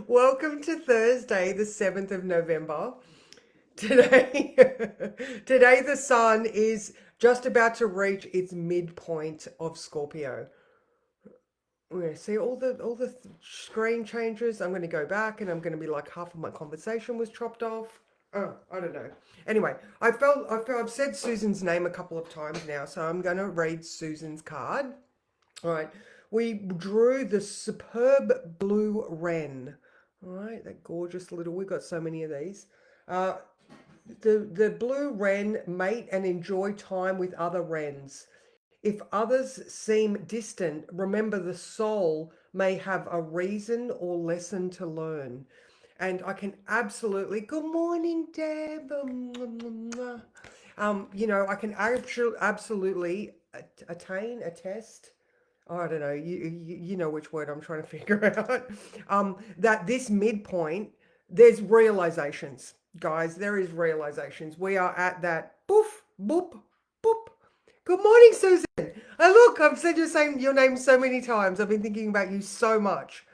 Welcome to Thursday, the 7th of November. Today, today the sun is just about to reach its midpoint of Scorpio. We're going to see all the screen changes. I'm going to go back and I'm going to be like half of my conversation was chopped off. Oh, I don't know. Anyway, I've said Susan's name a couple of times now, so I'm going to read Susan's card. All right, we drew the superb blue wren. All right, that gorgeous little. We've got so many of these. Uh, the blue wren mate and enjoy time with other wrens. If others seem distant, remember the soul may have a reason or lesson to learn. And I can absolutely. Good morning, Deb. I can absolutely attest. Oh, I don't know. You know which word I'm trying to figure out. That this midpoint, there's realizations, guys. There is realizations. We are at that boof, boop, boop. Good morning, Susan. Look, I've said your name so many times. I've been thinking about you so much.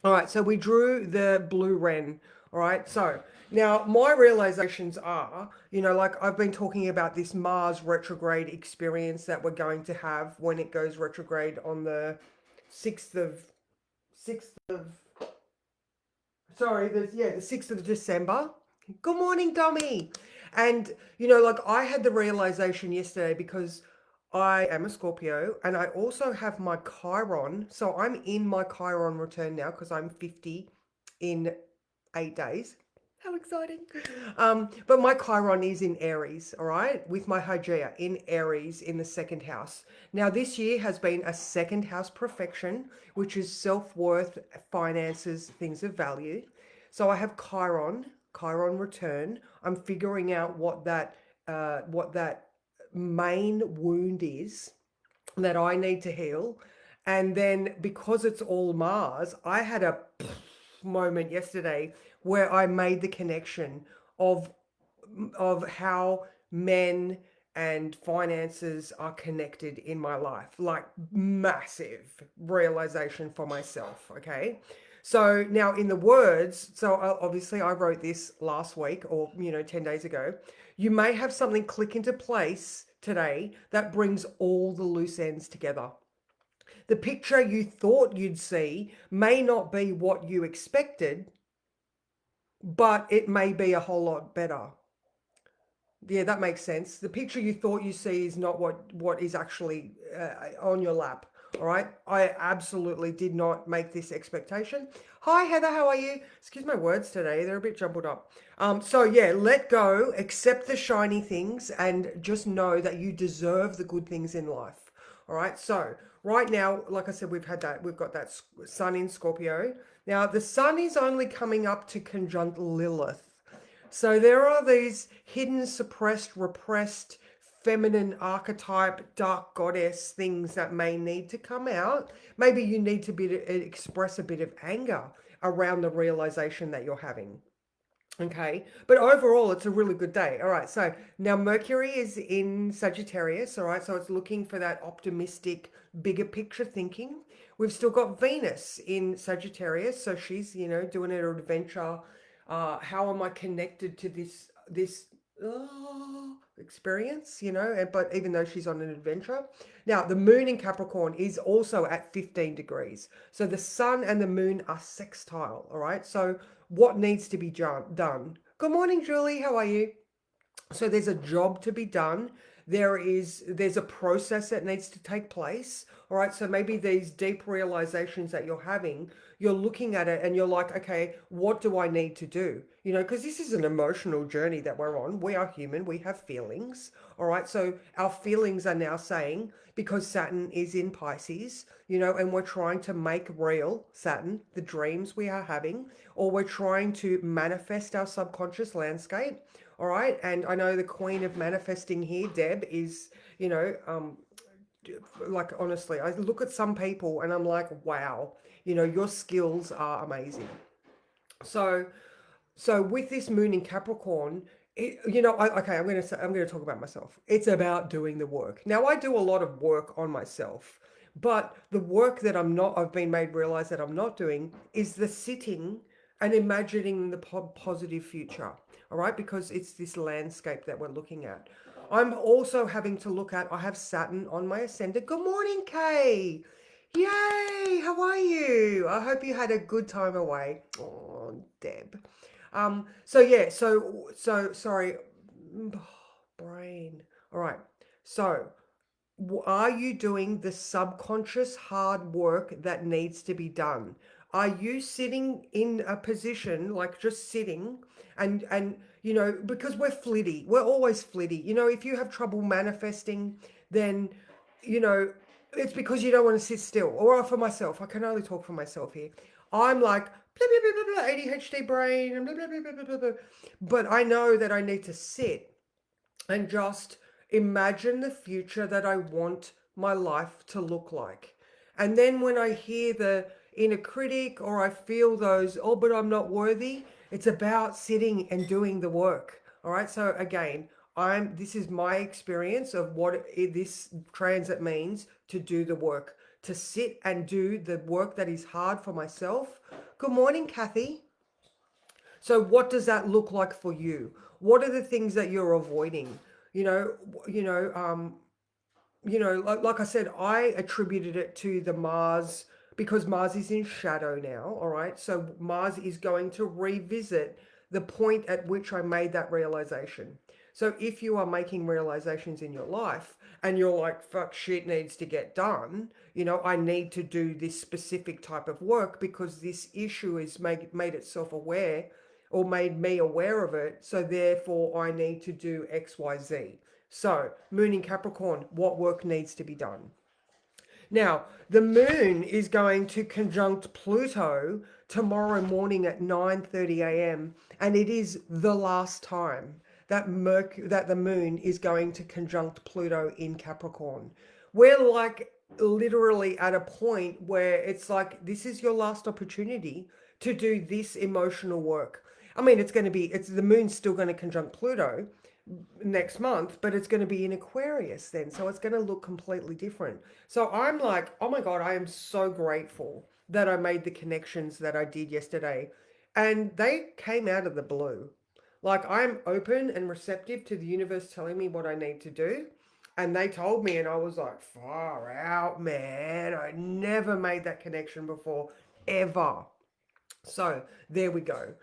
All right, so we drew the blue wren. All right, so now my realizations are, like I've been talking about this Mars retrograde experience that we're going to have when it goes retrograde on the 6th of 6th of sorry, the 6th of December. Good morning, Dummy. And like I had the realization yesterday because I am a Scorpio and I also have my Chiron. So I'm in my Chiron return now because I'm 50 in 8 days. How exciting. But my Chiron is in Aries, all right, with my Hygieia in Aries in the second house. Now, this year has been a second house perfection, which is self-worth, finances, things of value. So I have Chiron return. I'm figuring out what that main wound is that I need to heal. And then because it's all Mars, I had a moment yesterday where I made the connection of how men and finances are connected in my life. Like massive realization for myself, okay? So now in the words, so obviously I wrote this last week or 10 days ago. You may have something click into place today that brings all the loose ends together. The picture you thought you'd see may not be what you expected, but it may be a whole lot better. Yeah, that makes sense. The picture you thought you see is not what is actually on your lap. All right. I absolutely did not make this expectation. Hi, Heather. How are you? Excuse my words today. They're a bit jumbled up. So yeah, let go, accept the shiny things, and just know that you deserve the good things in life. All right. So right now, like I said, we've got that sun in Scorpio. Now the sun is only coming up to conjunct Lilith. So there are these hidden, suppressed, repressed, feminine archetype, dark goddess things that may need to come out. Maybe you need to express a bit of anger around the realization that you're having. Okay, but overall, it's a really good day. All right, so now Mercury is in Sagittarius. All right, so it's looking for that optimistic, bigger picture thinking. We've still got Venus in Sagittarius, so she's doing her adventure. How am I connected to this experience? But even though she's on an adventure, now the Moon in Capricorn is also at 15 degrees. So the Sun and the Moon are sextile. All right, so what needs to be done. Good morning, Julie. How are you? So there's a job to be done. There's a process that needs to take place. All right. So maybe these deep realizations that you're having, you're looking at it and you're like, okay, what do I need to do? Because this is an emotional journey that we're on. We are human. We have feelings. All right. So our feelings are now saying, because Saturn is in Pisces, and we're trying to make real Saturn, the dreams we are having, or we're trying to manifest our subconscious landscape. All right. And I know the queen of manifesting here, Deb, is, like honestly, I look at some people and I'm like, wow, your skills are amazing. So, so with this moon in Capricorn, okay, I'm going to talk about myself. It's about doing the work. Now, I do a lot of work on myself, But the work that I've been made realize that I'm not doing is the sitting and imagining the positive future. All right, because it's this landscape that we're looking at. I'm also having to look at, I have Saturn on my ascendant. Good morning, Kay. Yay, how are you? I hope you had a good time away. Oh, Deb. So yeah, so sorry, brain. All right. So are you doing the subconscious hard work that needs to be done? Are you sitting in a position like just sitting and because we're flitty, we're always flitty. If you have trouble manifesting, then you know it's because you don't want to sit still. Or for myself, I can only talk for myself here. I'm like blah, blah, blah, blah, blah, ADHD brain and blah, blah, blah, blah, blah, blah, blah. But I know that I need to sit and just imagine the future that I want my life to look like. And then when I hear the inner critic or I feel those, oh, but I'm not worthy, it's about sitting and doing the work. All right. So again, this is my experience of what this transit means to do the work, to sit and do the work that is hard for myself. Good morning, Kathy. So what does that look like for you? What are the things that you're avoiding? You know, you know, um, like I said, I attributed it to the Mars because Mars is in shadow now. All right. So Mars is going to revisit the point at which I made that realization. So if you are making realizations in your life and you're like, fuck, shit needs to get done, I need to do this specific type of work because this issue is made itself aware or made me aware of it. So therefore, I need to do X, Y, Z. So, Moon in Capricorn, what work needs to be done? Now, the moon is going to conjunct Pluto tomorrow morning at 9:30 a.m. and it is the last time that the moon is going to conjunct Pluto in Capricorn. We're like literally at a point where it's like this is your last opportunity to do this emotional work. I mean, it's the moon's still going to conjunct Pluto, next month, but it's going to be in Aquarius then. So it's going to look completely different. So I'm like, oh my God, I am so grateful that I made the connections that I did yesterday. And they came out of the blue. Like I'm open and receptive to the universe telling me what I need to do. And they told me, and I was like, far out, man. I never made that connection before, ever. So there we go.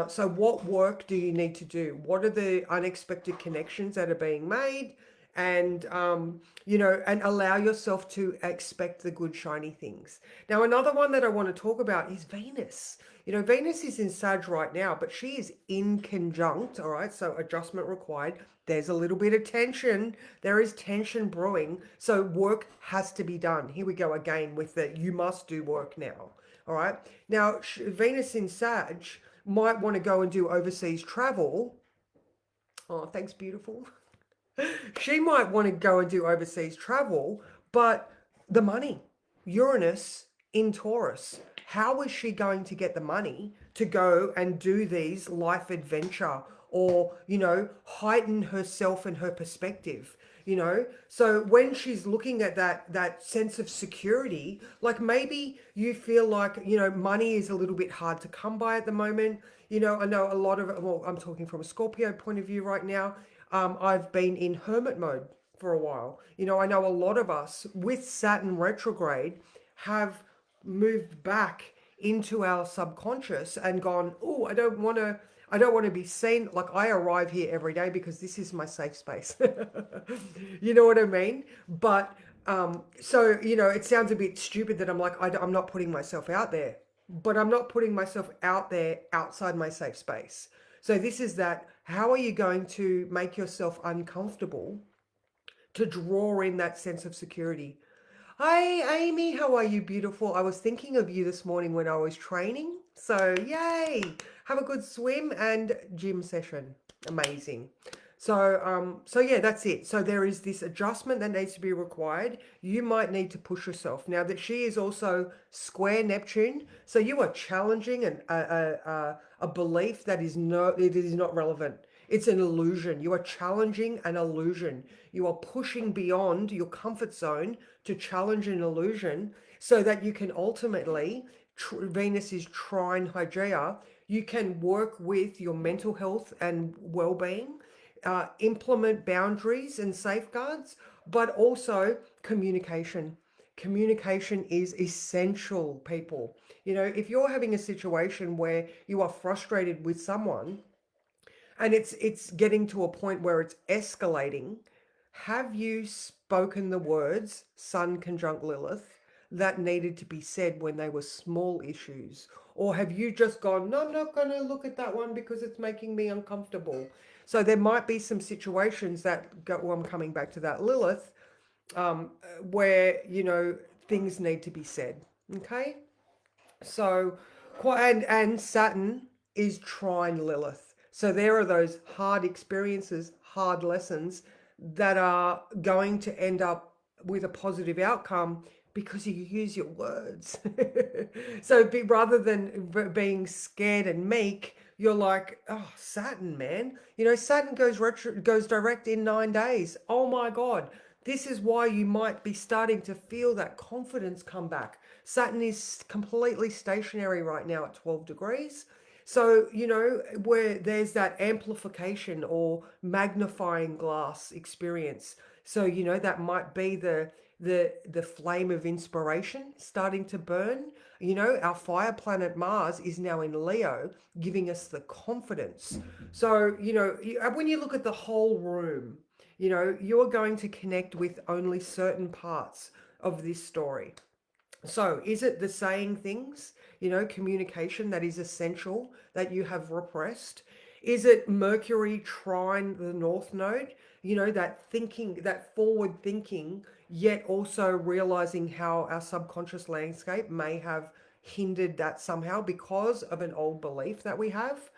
So what work do you need to do? What are the unexpected connections that are being made? And and allow yourself to expect the good shiny things. Now, another one that I want to talk about is Venus. Venus is in Sag right now, but she is in conjunct. All right, so adjustment required. There's a little bit of tension. There is tension brewing. So work has to be done. Here we go again with the you must do work now. All right. Now, Venus in Sag might want to go and do overseas travel. Oh, thanks, beautiful. She might want to go and do overseas travel, but the money, Uranus in Taurus, how is she going to get the money to go and do these life adventure or, heighten herself and her perspective? So when she's looking at that sense of security, like maybe you feel like money is a little bit hard to come by at the moment. I know a lot of it. Well, I'm talking from a Scorpio point of view right now. I've been in hermit mode for a while. I know a lot of us with Saturn retrograde have moved back into our subconscious and gone, oh, I don't want to be seen. Like I arrive here every day because this is my safe space. You know what I mean? But so it sounds a bit stupid that I'm like I'm not putting myself out there, but I'm not putting myself out there outside my safe space. So this is that. How are you going to make yourself uncomfortable to draw in that sense of security? Hi, Amy. How are you, beautiful? I was thinking of you this morning when I was training. So, yay. Have a good swim and gym session. Amazing. So yeah, that's it. So there is this adjustment that needs to be required. You might need to push yourself. Now that she is also square Neptune, so you are challenging a belief that it is not relevant. It's an illusion. You are challenging an illusion. You are pushing beyond your comfort zone to challenge an illusion so that you can ultimately, Venus is trine Hygieia, you can work with your mental health and well-being, implement boundaries and safeguards, but also communication. Communication is essential, people. You know, if you're having a situation where you are frustrated with someone and it's getting to a point where it's escalating, have you spoken the words Sun conjunct Lilith that needed to be said when they were small issues? Or have you just gone, no, I'm not going to look at that one because it's making me uncomfortable? So there might be some situations that go, well, I'm coming back to that Lilith, where, you know, things need to be said. Okay. So, and Saturn is trine Lilith. So there are those hard experiences, hard lessons that are going to end up with a positive outcome because you use your words. So rather than being scared and meek, you're like, oh, Saturn, man. You know, Saturn goes direct in 9 days. Oh my God. This is why you might be starting to feel that confidence come back. Saturn is completely stationary right now at 12 degrees. So, you know, where there's that amplification or magnifying glass experience. So, you know, that might be the flame of inspiration starting to burn. You know, our fire planet Mars is now in Leo, giving us the confidence. So, you know, when you look at the whole room, you know, you're going to connect with only certain parts of this story. So, is it the saying things, you know, communication that is essential that you have repressed? Is it Mercury trine the North Node? You know, that thinking, that forward thinking, yet also realizing how our subconscious landscape may have hindered that somehow because of an old belief that we have?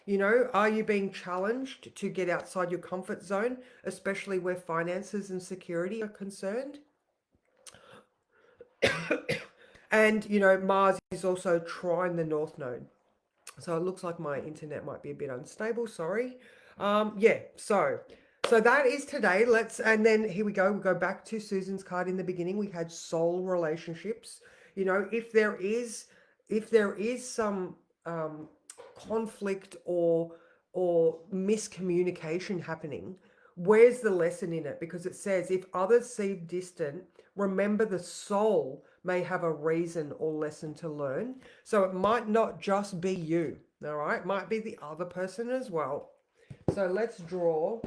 You know, are you being challenged to get outside your comfort zone, especially where finances and security are concerned? And, you know, Mars is also trine the North Node. So it looks like my internet might be a bit unstable. Sorry. Yeah. So that is today. And then here we go. We go back to Susan's card in the beginning. We had soul relationships. You know, if there is some conflict or miscommunication happening, where's the lesson in it? Because it says, if others seem distant, remember the soul may have a reason or lesson to learn. So it might not just be you, all right? It might be the other person as well. So let's draw.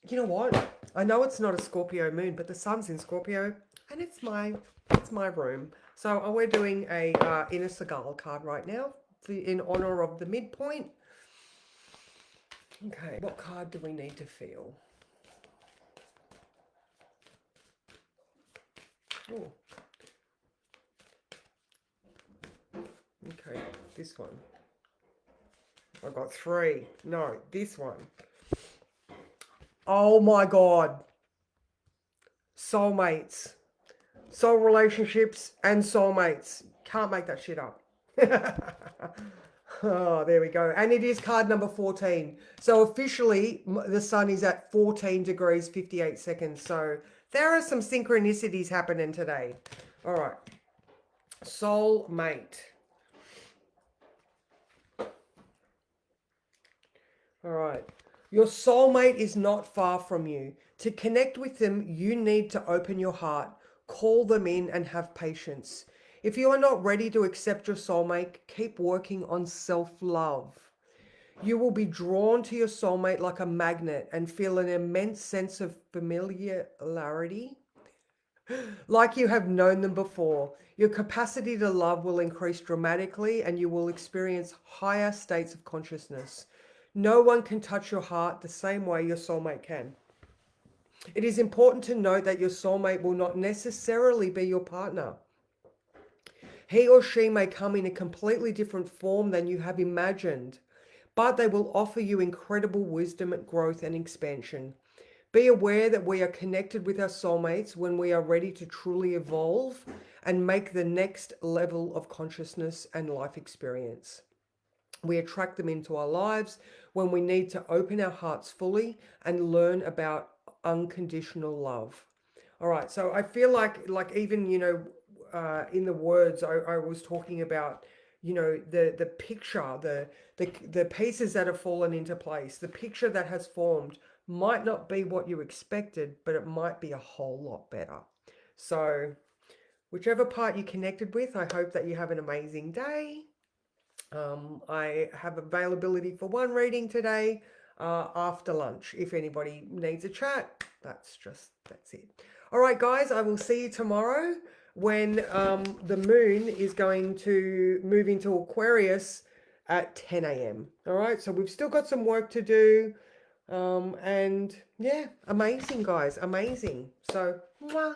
You know what? I know it's not a Scorpio moon, but the sun's in Scorpio and it's my room. So we're doing a Inner Seagal card right now in honor of the midpoint. Okay, what card do we need to feel? Oh. Okay, this one. I've got 3. No, this one. Oh my God. Soulmates. Soul relationships and soulmates. Can't make that shit up. Oh, there we go. And it is card number 14. So officially, the sun is at 14 degrees, 58 seconds. So there are some synchronicities happening today. All right. Soulmate. All right. Your soulmate is not far from you. To connect with them, you need to open your heart, call them in, and have patience. If you are not ready to accept your soulmate, keep working on self-love. You will be drawn to your soulmate like a magnet and feel an immense sense of familiarity, like you have known them before. Your capacity to love will increase dramatically and you will experience higher states of consciousness. No one can touch your heart the same way your soulmate can. It is important to note that your soulmate will not necessarily be your partner. He or she may come in a completely different form than you have imagined, but they will offer you incredible wisdom, growth, and expansion. Be aware that we are connected with our soulmates when we are ready to truly evolve and make the next level of consciousness and life experience. We attract them into our lives when we need to open our hearts fully and learn about unconditional love. All right, so I feel like even, in the words I was talking about, the picture, the pieces that have fallen into place, the picture that has formed might not be what you expected, but it might be a whole lot better. So whichever part you connected with, I hope that you have an amazing day. I have availability for one reading today after lunch. If anybody needs a chat, that's it. All right, guys, I will see you tomorrow when the moon is going to move into Aquarius at 10 a.m. All right, so we've still got some work to do. And yeah, amazing, guys, amazing. So, mwah.